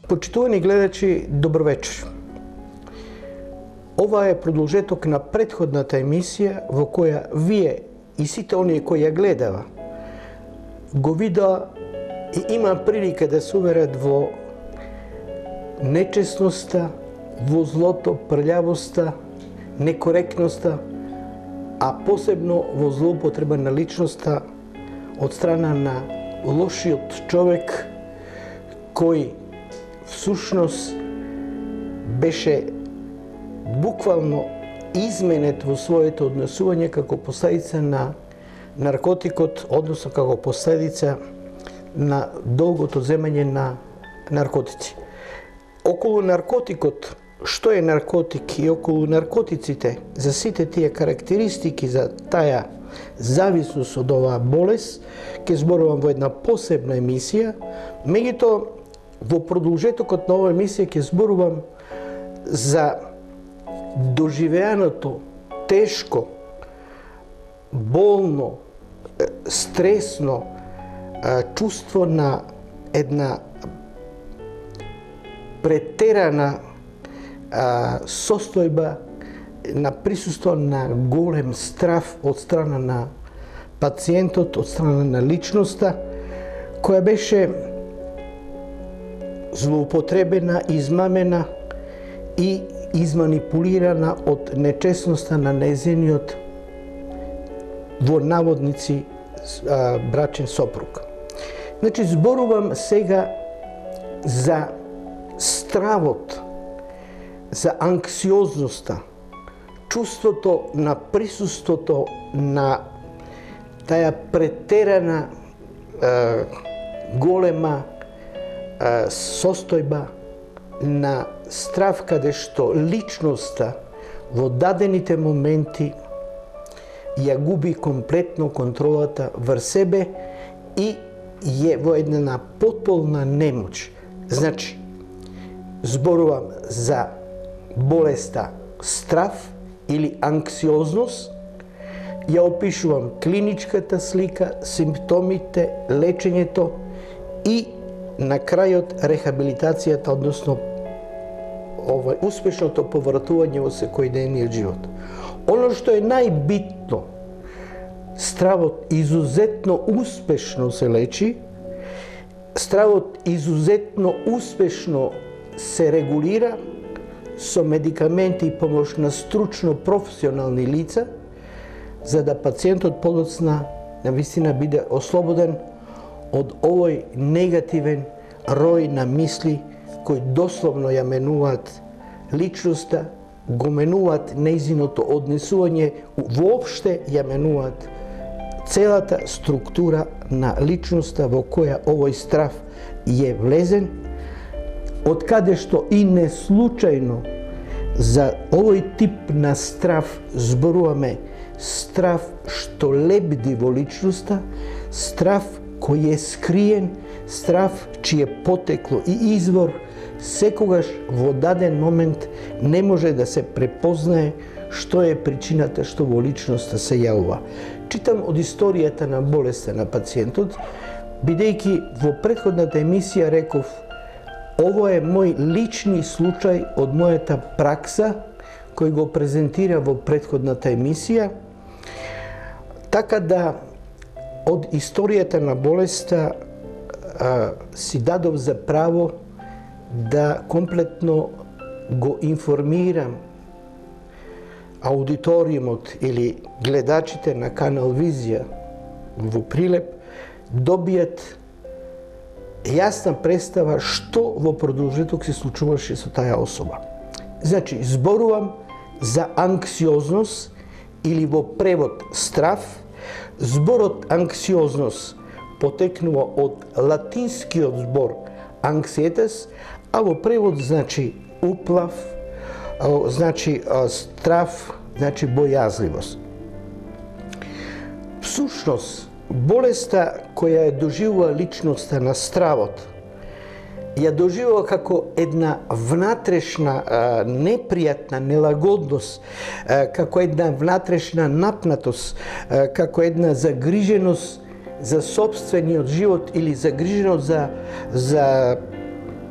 Почитувани гледачи, добро вечер. Ова е продолжеток на претходната емисија во која вие и сите оние кои ја гледава го видоа и има прилика да се уверат во нечестноста, во злото, прљавоста, некоректноста, а посебно во злоупотреба на личноста од страна на лошиот човек кој всушност беше буквално изменет во своето однесување како последица на наркотикот, односно како последица на долгото земање на наркотици. Околу наркотикот, што е наркотик и околу наркотиците, за сите тие карактеристики, за таа зависност од оваа болест, ќе зборувам во една посебна емисија. Меѓутоа, во продолжетокот на оваа емисија ќе зборувам за доживеаното тешко, болно, стресно чувство на една претерана состојба на присуство на голем страв од страна на пациентот, од страна на личноста, која беше злоупотребена, измамена и изманипулирана од нечестноста на нејзиниот во наводници брачен сопруг. Значи, зборувам сега за стравот, за анксиозноста, чувството на присуството на таа претерана голема состојба на страв каде што личноста во дадените моменти ја губи комплетно контролата врз себе и е во една потполна немоќ. Значи, зборувам за болеста страв или анксиозност, ја опишувам клиничката слика, симптомите, лечењето и на крајот рехабилитацијата, односно успешното повратување во секојдневниот живот. Оно што е најбитно, стравот изузетно успешно се лечи, стравот изузетно успешно се регулира со медикаменти и помош на стручно професионални лица, за да пациентот подоцна навистина биде ослободен од овој негативен рој на мисли кои дословно ја менуваат личноста, го менуваат нејзиното однесување, воопште ја менуваат целата структура на личноста во која овој страв е влезен, од каде што и не случајно за овој тип на страв зборуваме страв што лебди во личноста, страв кој е скриен, страв чие потекло и извор секогаш во даден момент не може да се препознае што е причината што во личноста се јавува. Читам од историјата на болеста на пациентот, бидејќи во претходната емисија реков ово е мој лични случај од мојата пракса кој го презентира во претходната емисија, така да од историјата на болеста си дадов за право да комплетно го информирам аудиториумот или гледачите на Канал Визија во Прилеп добијат јасна представа што во продолжеток се случуваше со таа особа. Значи, зборувам за анксиозност или во превод страв. Зборот анксиозност потекнува од латинскиот збор anxietas, а во превод значи уплав, значи страв, значи бојазливост. Всушност, болеста која ја доживува личноста на стравот, ја доживува како една внатрешна непријатна нелагодност, како една внатрешна напнатост, како една загриженост за собствениот живот или загриженост за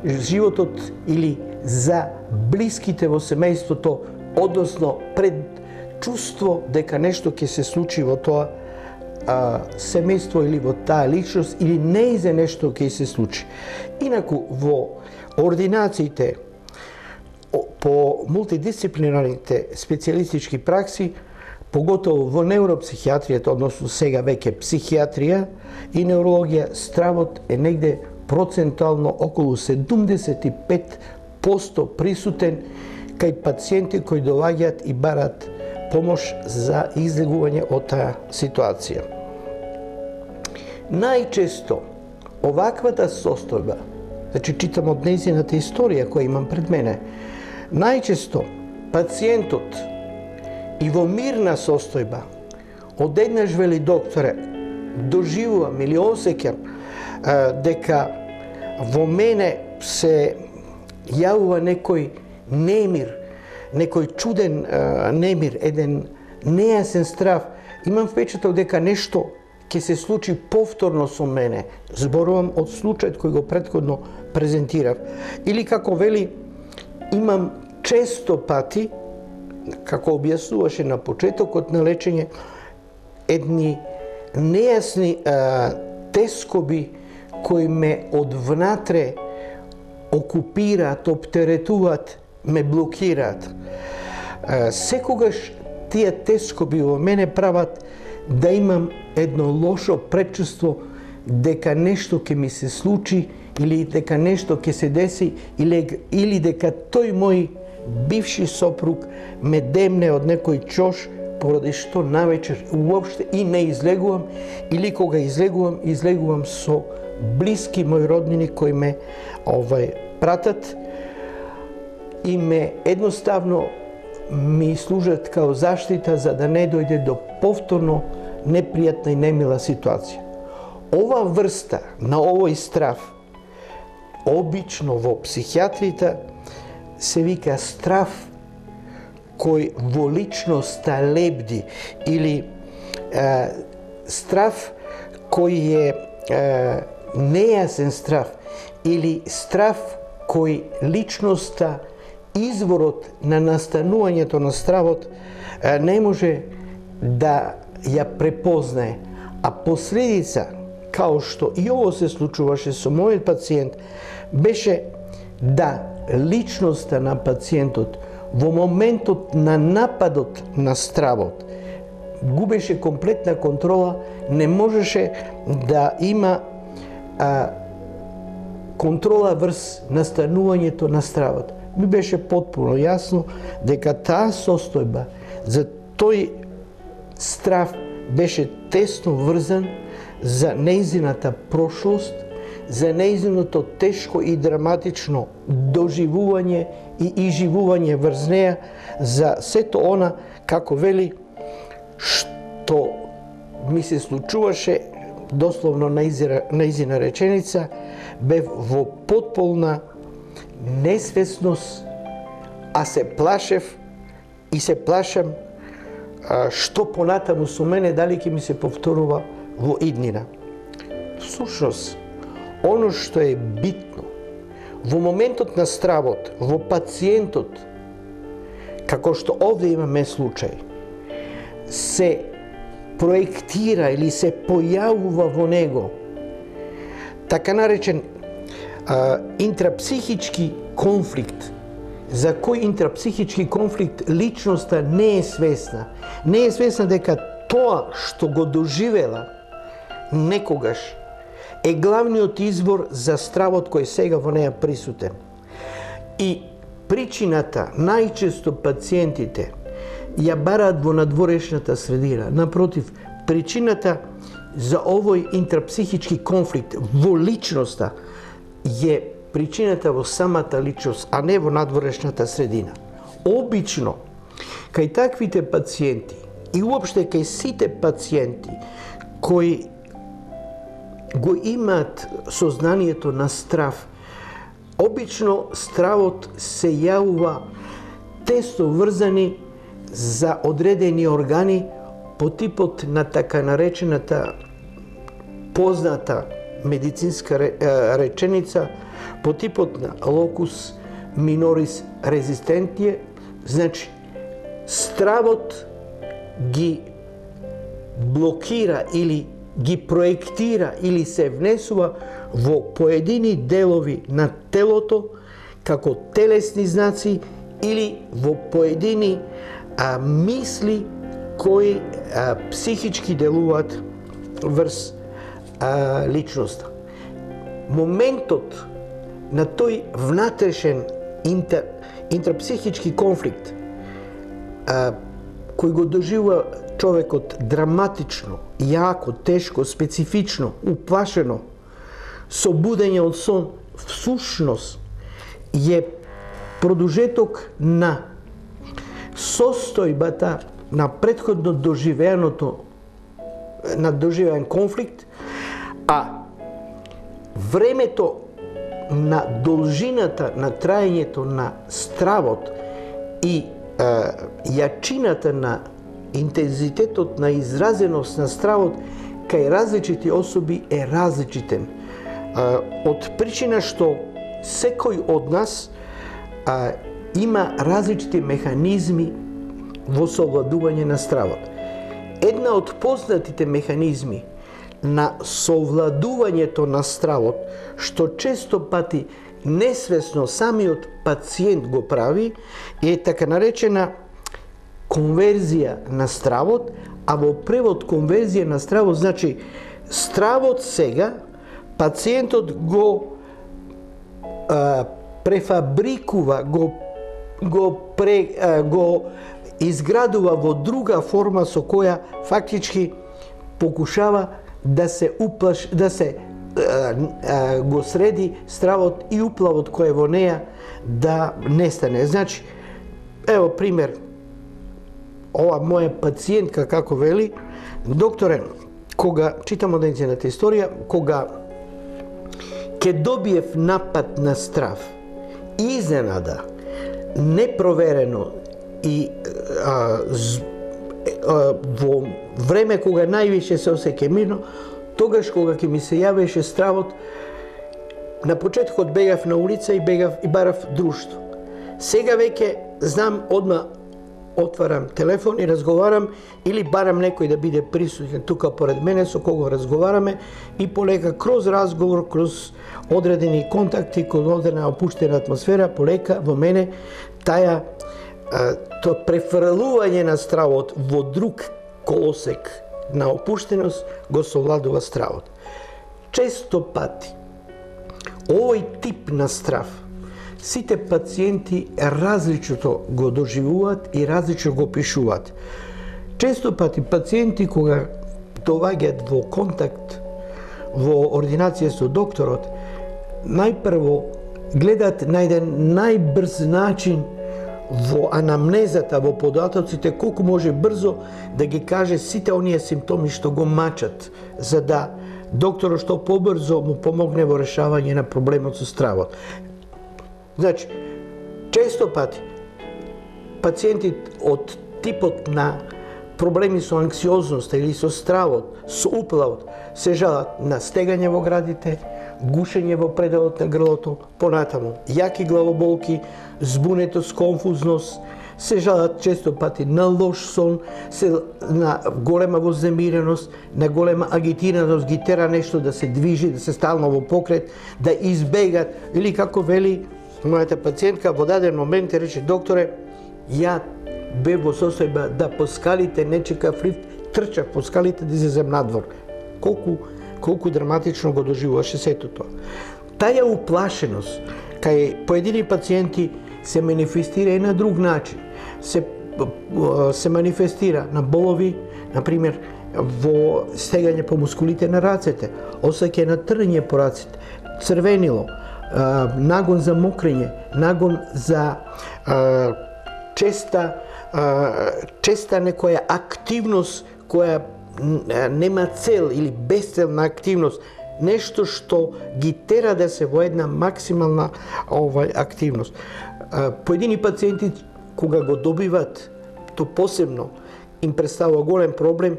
животот или за блиските во семејството, односно пред чувство дека нешто ќе се случи во тоа семејство или во таа личност, или неизе нешто ќе се случи. Инаку во ординациите по мултидисциплинарните специјалистички пракси, поготово во невропсихијатријата, односно сега веќе психијатрија и неврологија, стравот е негде процентално околу 75% присутен кај пациенти кои доаѓаат и барат помош за излегување од таа ситуација. Најчесто оваквата состојба, значи читам од нејзината историја која имам пред мене, најчесто пациентот и во мирна состојба одеднаш, вели докторе, доживувам или осеќам дека во мене се јавува некој немир, некој чуден немир, еден нејасен страв. Имам впечаток дека нешто ќе се случи повторно со мене. Зборувам од случајот кој го претходно презентирав. Или како вели, имам често пати, како објаснуваше на почетокот на лечење, едни нејасни тескоби кои ме одвнатре окупираат, оптеретуваат, ме блокираат. Секогаш тие тескоби во мене прават да имам едно лошо предчувство дека нешто ќе ми се случи, или дека нешто ќе се деси, или дека тој мој бивши сопруг ме демне од некој чош, поради што навечер уопште и не излегувам, или кога излегувам со блиски мои роднини кои ме пратат и ме едноставно ми служат као заштита за да не дојде до повторно непријатна и немила ситуација. Ова врста на овој страв обично во психијатријата се вика страв кој во личноста лебди, или страв кој е нејасен страв, или страв кој личноста, изворот на настанувањето на стравот не може да ја препознае, а последица, као што и ово се случуваше со мојот пациент, беше да личноста на пациентот во моментот на нападот на стравот губеше комплетна контрола, не можеше да има контрола врз настанувањето на стравот. Ми беше потпуно јасно дека таа состојба за тој страв беше тесно врзан за нејзината прошлост, за нејзиното тешко и драматично доживување и изживување врз неја, за сето она, како вели, што ми се случуваше, дословно нејзина реченица, бев во потполна несвесност, а се плашев и се плашам што понатаму со мене, дали ќе ми се повторува во иднина. Всушност, оно што е битно, во моментот на стравот, во пациентот, како што овде имаме случај, се проектира или се појавува во него така наречен интрапсихички конфликт, за кој интрапсихички конфликт личноста не е свесна. Не е свесна дека тоа што го доживела некогаш е главниот извор за стравот кој сега во неја присутен. И причината, најчесто пациентите ја бараат во надворешната средина. Напротив, причината за овој интрапсихички конфликт во личноста е причината во самата личност, а не во надворешната средина. Обично, кај таквите пациенти и уопште кај сите пациенти кои го имаат сознанието на страв, обично стравот се јавува тесно врзани за одредени органи по типот на така наречената позната медицинска реченица по типот на локус минорис резистентие, значи стравот ги блокира или ги проектира или се внесува во поедини делови на телото како телесни знаци или во поедини мисли кои психички делуваат врз личноста. Моментот на тој внатрешен интерпсихички конфликт кој го доживува човекот драматично, јако, тешко, специфично, уплашено, со будење од сон, всушност е продолжеток на состојбата на претходно доживеен конфликт, а времето на должината на траењето на стравот и јачината на интензитетот на изразеност на стравот кај различити особи е различитен. Од причина што секој од нас има различити механизми во совладување на стравот. Една од познатите механизми на совладувањето на стравот, што често пати несвесно самиот пациент го прави, е така наречена конверзија на стравот, а во превод конверзија на стравот значи стравот сега пациентот го префабрикува, го изградува во друга форма со која фактички покушава да се го среди стравот и уплавот кој е во неја да нестане. Значи, ево пример, ова моја пациентка како вели, докторе, кога читам од нејзината историја, кога ќе добиев напад на страв, изненада, непроверено и во време кога највише се осеќа мирно, тогаш кога ќе ми се јавеше стравот, на почетокот бегав на улица и барав друштво. Сега веќе знам, одма отварам телефон и разговарам или барам некој да биде присутен тука поред мене со кого разговараме и полека кроз разговор, кроз одредени контакти, кроз одредена опуштена атмосфера, полека во мене тоа префрлување на стравот во друг колосек на опуштеност го совладува стравот. Често пати овој тип на страв сите пациенти различно го доживуваат и различно го опишуваат. Често пати пациенти кога доаѓаат во контакт во ординација со докторот, најпрво гледаат на еден најбрз начин во анамнезата, во податоците, колку може брзо да ги каже сите оние симптоми што го мачат, за да докторот што побрзо му помогне во решавање на проблемот со стравот. Значи, често пати пациенти од типот на проблеми со анксиозноста или со стравот, со уплавот, се жалат на стегање во градите, гушење во пределот на грлото, понатаму јаки главоболки, збунетост, конфузност, се жалат често пати на лош сон, на голема вознемиреност, на голема агитираност, ги тера нешто да се движи, да се стално во покрет, да избегат, или како вели мојата пациентка во даден момент рече: докторе, ја бев во состојба да по скалите не чекав лифт, трчав по скалите да излезем надвор. Колку драматично го доживуваше сето тоа. Таја уплашеност кај поедини пациенти се манифестира и на друг начин. Се манифестира на болови, например, во стегање по мускулите на рацете, осеќај на трње по рацете, црвенило, нагон за мокрење, нагон за честа некоја активност која нема цел или безцелна активност, нешто што ги тера да се во една максимална активност. Поедини пациенти кога го добиват, то посебно им представува голем проблем,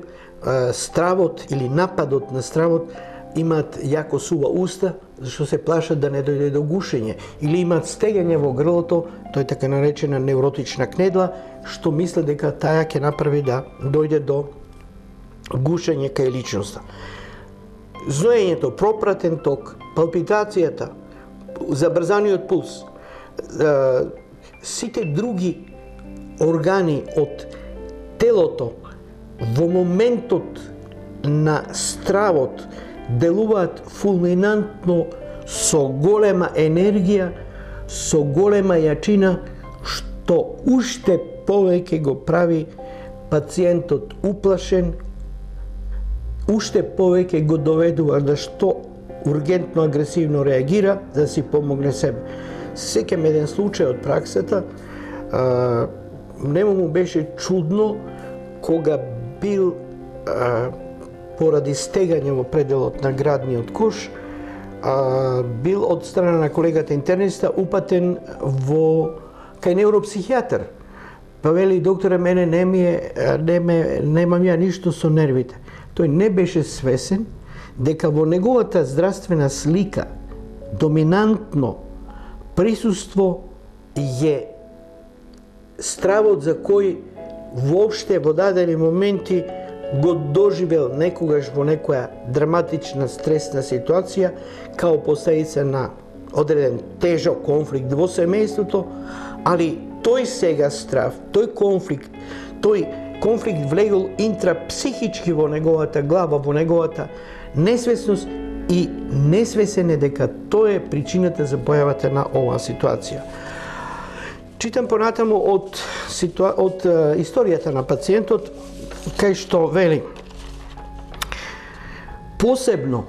стравот или нападот на стравот имаат јако сува уста, зашто се плашат да не дојде до гушење, или имаат стегање во грлото, тоа е така наречена невротична кнедла, што мисле дека таа ќе направи да дојде до гушење кај личноста. Зноењето, пропратен ток, палпитацијата, забрзаниот пулс, сите други органи од телото во моментот на стравот делуваат фулминантно со голема енергија, со голема јачина, што уште повеќе го прави пациентот уплашен, уште повеќе го доведува да што ургентно агресивно реагира за да си помогне себе. Сеќам еден случај од праксата, нему му беше чудно кога бил поради стегање во пределот на градниот кош, бил од страна на колегата интерниста упатен кај невропсихијатар. Па вели, докторе, мене немам ја ништо со нервите. Тој не беше свесен дека во неговата здравствена слика доминантно присуство е стравот за кој воопште во дадени моменти го доживел некогаш во некоја драматична стресна ситуација као последица на одреден тежок конфликт во семејството, али тој сега страв, тој конфликт влегол интрапсихички во неговата глава, во неговата несвесност и несвесен е дека тоа е причината за појавата на оваа ситуација. Читам понатаму од историјата на пациентот, кај што вели: посебно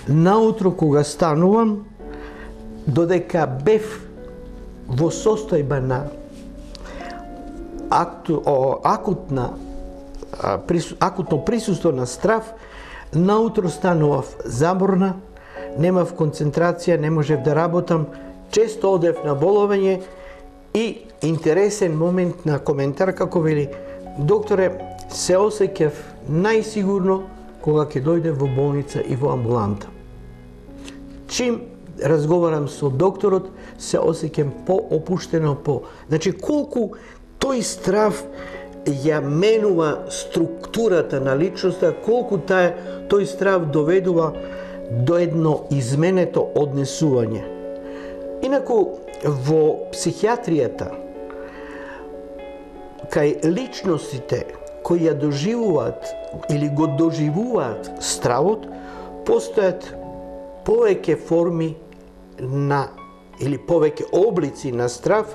наутро кога станувам, додека бев во состојба на акутно присуство на страв, наутро станував заморна, немав концентрација, не можев да работам, често одев на боловање и интересен момент на коментар како вели: докторе, се осеќав најсигурно кога ќе дојде во болница и во амбуланта. Чим разговарам со докторот, се осеќам поопуштено, Значи, колку тој страв ја менува структурата на личноста, колку тој страв доведува до едно изменето однесување. Инаку, во психијатријата, кај личностите кои ја доживуваат или го доживуваат стравот, постојат повеќе форми или повеќе облици на страв,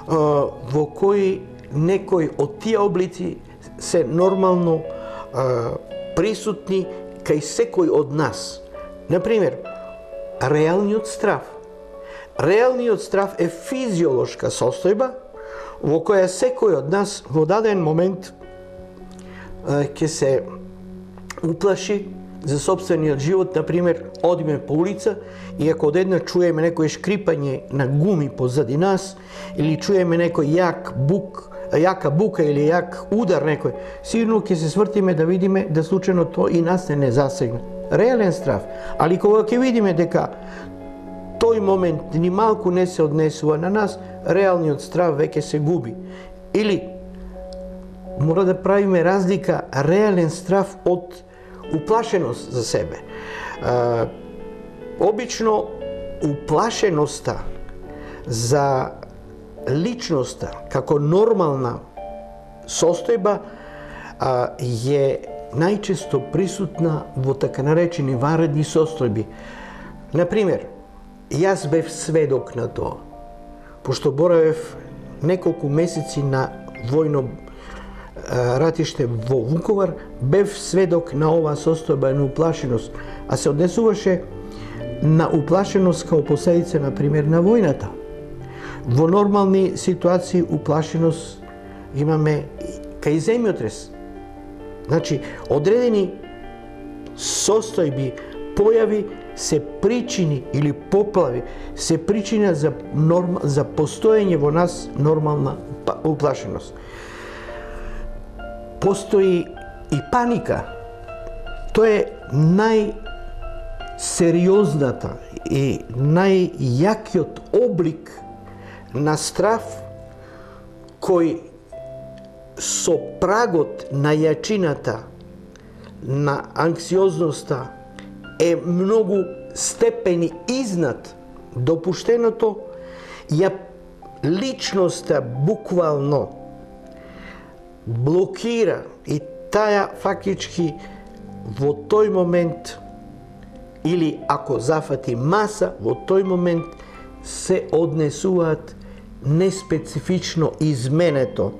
во кои некои од тие облици се нормално присутни кај секој од нас. Например, реалниот страв. Реалниот страв е физиолошка состојба во која секој од нас во даден момент ќе се уплаши за собствениот живот. Например, одиме по улица и ако одеднаш чуеме некој шкрипање на гуми позади нас или чуеме некој јака бука или јак удар некој, сигурно ќе се свртиме да видиме да случајно тоа и нас не засегне. Реален страв. Али кога ќе видиме дека тој момент ни малку не се однесува на нас, реалниот страв веќе се губи. Или мора да правиме разлика реален страв од уплашеност за себе. Обично уплашеноста за личноста како нормална состојба е најчесто присутна во така наречени ванредни состојби. Например, јас бев сведок на тоа, пошто боравев неколку месеци на војно ратиште во Вуковар, бев сведок на оваа состојба на уплашеност, а се однесуваше на уплашеност као последица, например, на војната. Во нормални ситуации уплашеност имаме кај земјотрес. Значи, одредени состојби, појави се причини или поплави се причина за постоење во нас нормална уплашеност. Постои и паника. Тоа е најсериозната и најјакиот облик на страв кој со прагот на јачината на анксиозноста е многу степени изнад допуштеното, ја личноста буквално блокира и таа фактички во тој момент, или ако зафати маса, во тој момент се однесуваат неспецифично изменето.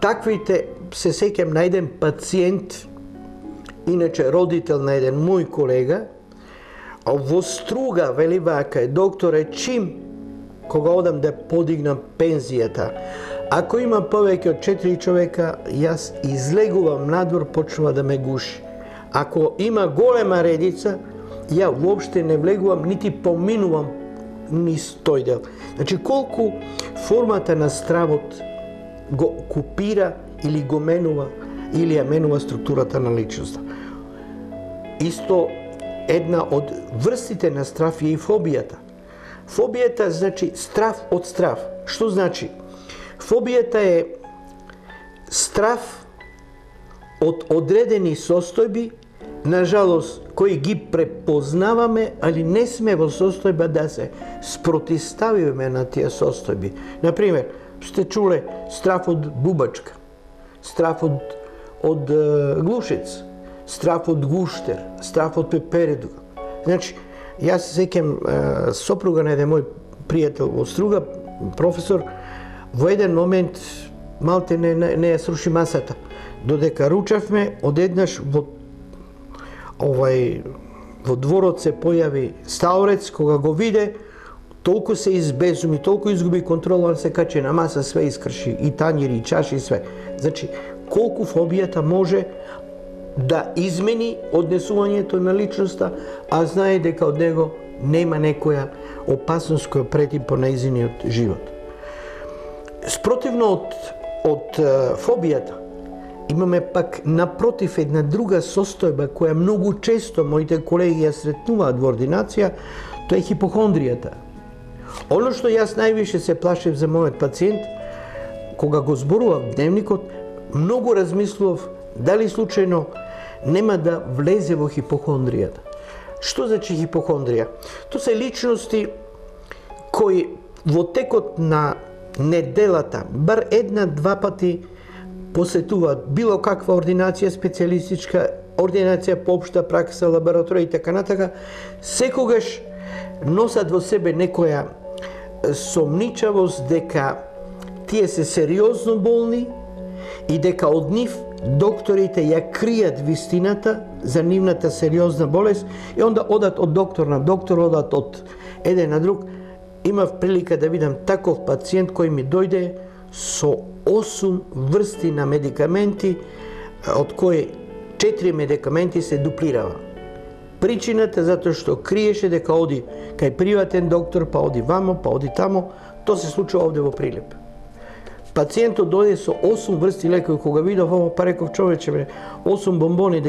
Таквите, се сеќам на еден пациент, иначе родител на еден мој колега, во Струга, вели вака, докторе, чим кога одам да подигнам пензијата, ако има повеќе од 4 човека, јас излегувам надвор, почнува да ме гуши. Ако има голема редица, ја воопште не влегувам, нити поминувам низ тој дел. Значи, колку формата на стравот го купира или го менува, или ја менува структурата на личноста. Исто, една од врстите на страв е и фобијата. Фобијата значи страв од страв. Што значи? Фобијата е страв од одредени состојби, нажалост, кои ги препознаваме, али не сме во состојба да се спротиставиме на тие состојби. Например, сте чуле страв од бубачка, страв од глушец, страв од гуштер, страв од пепередуга. Значи, јас се сеќам сопруга на еден мој пријател во Струга, професор, во еден момент малте не ја сруши масата. Додека ручавме, одеднаш во дворот се појави стаорец, кога го виде, толку се избезуми, толку изгуби контрола, се качи на маса, све искрши, и тањири, и чаши, и све. Значи, колку фобијата може да измени однесувањето на личноста, а знае дека од него нема некоја опасност која прети по нејзиниот живот. Спротивно од фобијата, имаме пак напротив една друга состојба која многу често моите колеги ја сретнуваат во ординација, тоа е хипохондријата. Оно што јас највише се плашев за мојот пациент, кога го зборував дневникот, многу размислував дали случајно нема да влезе во хипохондријата. Што значи хипохондрија? Тоа се личности кои во текот на неделата бар една-два пати посетуваат било каква ординација специјалистичка, ординација по општа пракса, лабораторија и така натака, секогаш носат во себе некоја сомничавост дека тие се сериозно болни и дека од нив докторите ја кријат вистината за нивната сериозна болест и онда одат од доктор на доктор, одат од еден на друг. Имав прилика да видам таков пациент кој ми дојде со 8 врсти на медикаменти, од кои 4 медикаменти се дуплирава. Причината затоа што криеше дека оди кај приватен доктор, па оди вамо, па оди тамо, тоа се случува овде во Прилеп. Пациентот дојде со 8 врсти лекови, кога видов ово, па реков, човече, 8 бомбони да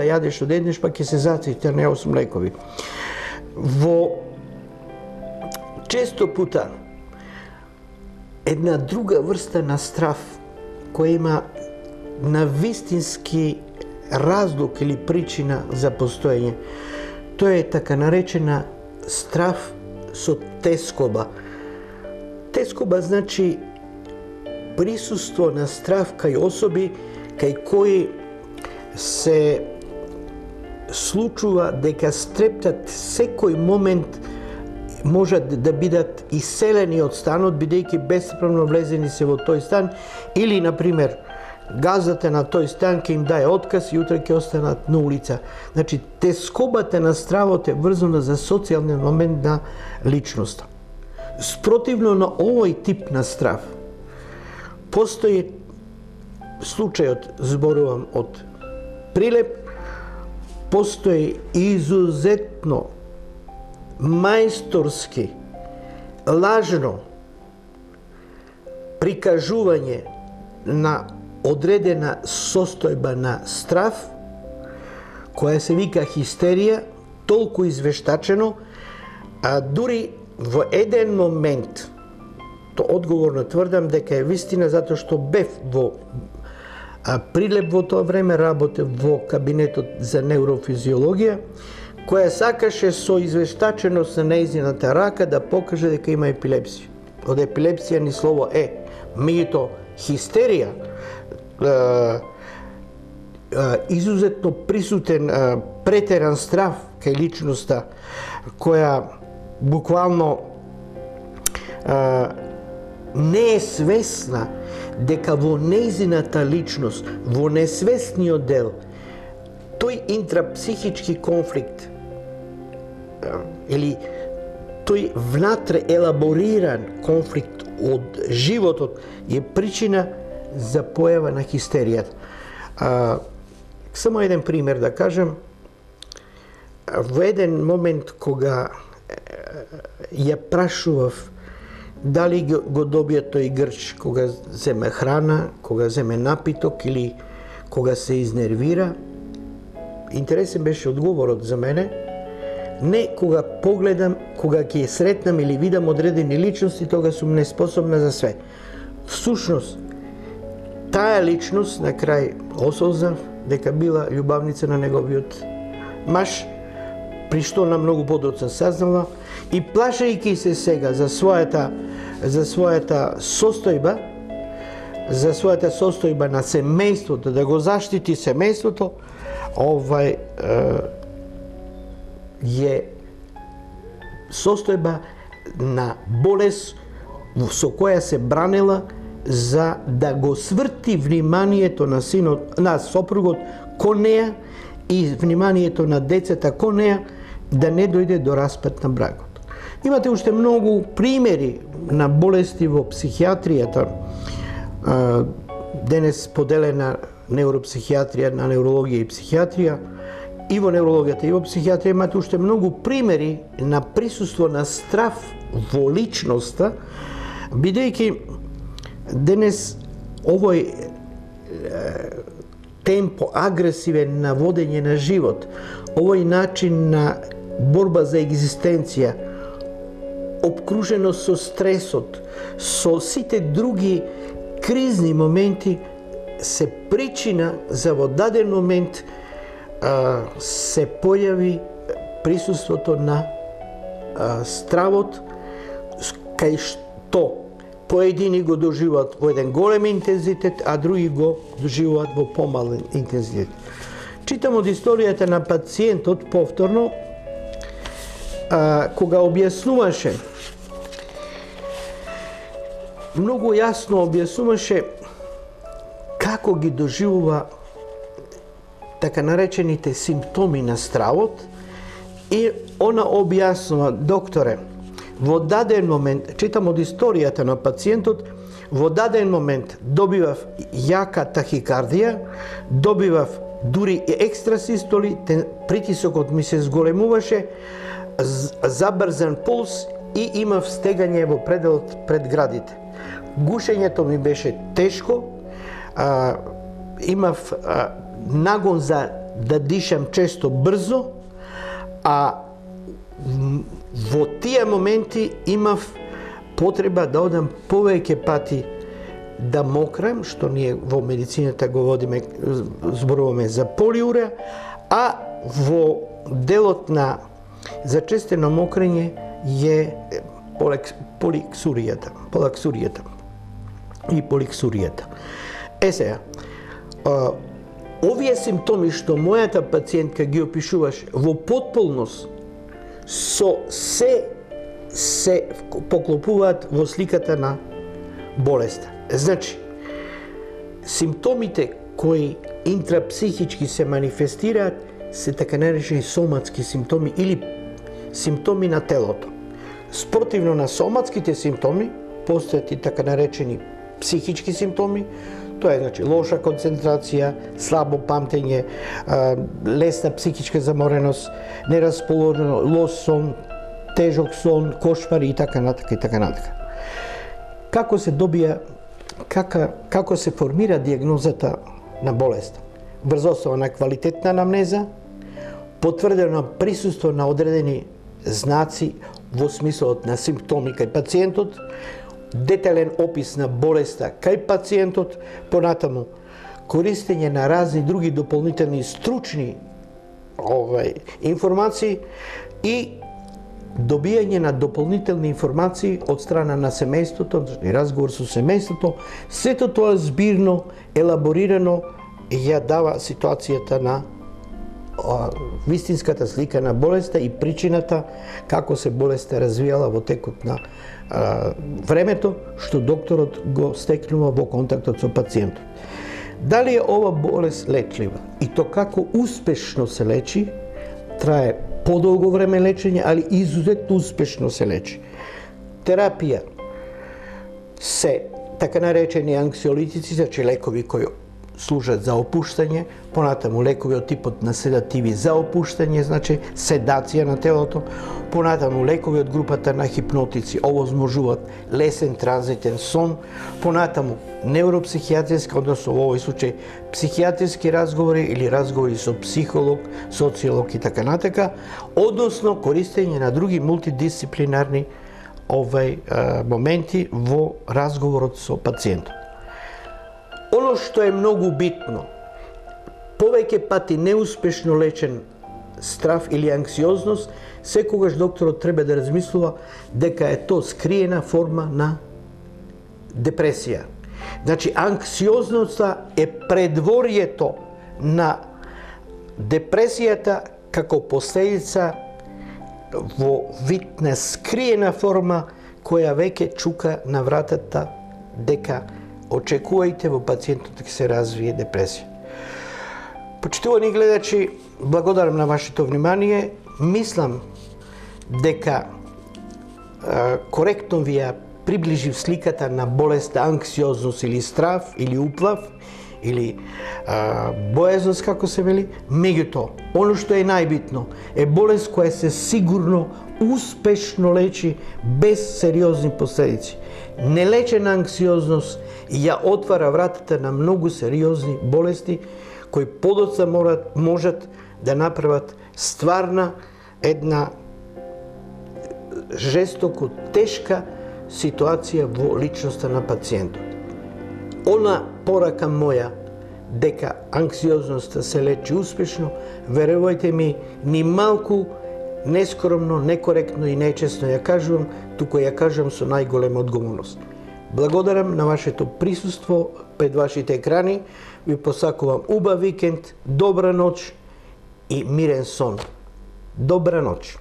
јадеш одеднаш, па ќе се заците на 8 лекови. Често пута една друга врста на страв која има навистински разлог или причина за постоење. Тоа е така наречена страв со тескоба. Тескоба значи присуство на страв кај особи кај кои се случува дека стрептат секој момент можат да бидат иселени од станот, бидејќи бесправно влезени се во тој стан, или, например, газата на тој стан ќе им даде отказ и утре ќе останат на улица. Значи, тескобата на стравот е врзана за социјалниот момент на личноста. Спротивно на овој тип на страв, постои случајот, зборувам од Прилеп, постои изузетно мајсторски, лажно прикажување на одредена состојба на страв, која се вика хистерија, толку извештачено, а дури во еден момент, то одговорно тврдам дека е вистина, затоа што бев во Прилеп во тоа време, работев во кабинетот за неурофизиологија, која сакаше со извештаченост на нејзината рака да покаже дека има епилепсија. Од епилепсија ни слово е, меѓуто хистерија, изузетно присутен претеран страв кај личноста, која буквално не е свесна дека во нејзината личност, во несвесниот дел, тој интрапсихички конфликт или тој внатре елабориран конфликт од животот е причина за појава на хистеријата. Само еден пример да кажем. Во еден момент кога ја прашував дали го добија тој грч кога земе храна, кога земе напиток или кога се изнервира, интересен беше одговорот за мене. Не кога погледам, кога ќе сретнам или видам одредени личности, тога сум неспособна за све. Всушност, таа личност на крај осознав дека била љубавница на неговиот маж, при што на многу подоцна сазнала, и плашајќи се сега за својата состојба, на семејството, да го заштити семејството, е состојба на болест со која се бранела за да го сврти вниманието на синот, на сопругот кон неја и вниманието на децата кон неја, да не дојде до распад на бракот. Имате уште многу примери на болести во психијатријата. Денес поделена неуропсихијатрија на неврологија и психијатрија. И во неврологијата и во психијатрија имате уште многу примери на присуство на страв во личноста, бидејќи денес овој темпо агресивен на водење на живот, овој начин на борба за екзистенција, обкружено со стресот, со сите други кризни моменти, се причина за во даден момент се појави присуството на стравот, кај што поедини го доживуваат во еден голем интензитет, а други го доживуваат во помален интензитет. Читам од историјата на пациентот повторно, кога објаснуваше, многу јасно објаснуваше како ги доживува така наречените симптоми на стравот, и она објаснува: докторе, во даден момент, читам од историјата на пациентот, во даден момент добивав јака тахикардија, добивав дури и екстрасистоли, притисокот ми се зголемуваше, забрзан пулс и имав стегање во пределот пред градите. Гушењето ми беше тешко, имав нагон за да дишам често брзо, а во тие моменти имав потреба да одам повеќе пати да мокрам, што ние во медицината го водиме, зборуваме за полиуреа, а во делот на зачестено мокрење е полаксуријата и поликсуријата. Сега, овие симптоми што мојата пациентка ги опишуваше во потполност со се поклопуваат во сликата на болеста. Значи, симптомите кои интрапсихички се манифестираат се така наречени соматски симптоми или симптоми на телото. Спротивно на соматските симптоми, постојат и така наречени психички симптоми. Тоа е, значи, лоша концентрација, слабо памтење, лесна психичка замореност, нерасположено, лош сон, тежок сон, кошмари и така натака и така натака. Како се добија, како се формира дијагнозата на болест? Врз основа на квалитетна анамнеза, потврдено присуство на одредени знаци во смислот на симптоми кај пациентот, детален опис на болеста кај пациентот, понатаму користење на разни други дополнителни стручни информации и добијање на дополнителни информации од страна на семејството, разговор со семејството, сето тоа збирно, елаборирано ја дава ситуацијата на вистинската слика на болеста и причината како се болеста развијала во текот на времето што докторот го стекнува во контактот со пациентот. Дали е ова болест лечлива и то како успешно се лечи, трае подолго време лечење, али изузетно успешно се лечи. Терапија се така наречени анксиолитици, значи лекови кои служат за опуштање, понатаму лекови од типот на седативи за опуштање, значи седација на телото, понатаму лекови од групата на хипнотици овозможуваат лесен транзитен сон, понатаму невропсихијатриска, односно во овој случај психијатриски разговори или разговори со психолог, социолог и така натака, односно користење на други мултидисциплинарни моменти во разговорот со пациентот. Оно што е многу битно, повеќе пати неуспешно лечен страв или анксиозност, секогаш докторот треба да размислува дека е тоа скриена форма на депресија. Значи, анксиозноста е предворието на депресијата како последица во вид на скриена форма која веќе чука на вратата дека очекувајте во пациентот дека се развие депресија. Почитувани гледачи, благодарам на вашето внимание. Мислам дека коректно ви ја приближив сликата на болеста анксиозност или страв, или уплав, или боязност, како се вели. Меѓутоа, оно што е најбитно е болест која се сигурно успешно лечи без сериозни последици. Нелечена анксиозност ја отвара вратата на многу сериозни болести кои подоцна можат да направат стварна една жестоко тешка ситуација во личноста на пациентот. Она порака моја дека анксиозноста се лечи успешно, верувајте ми, ни малку нескромно, некоректно и нечесно ја кажувам, туку ја кажувам со најголема одговорност. Благодарам на вашето присуство пред вашите екрани. Ви посакувам убав викенд, добра ноќ и мирен сон. Добра ноќ.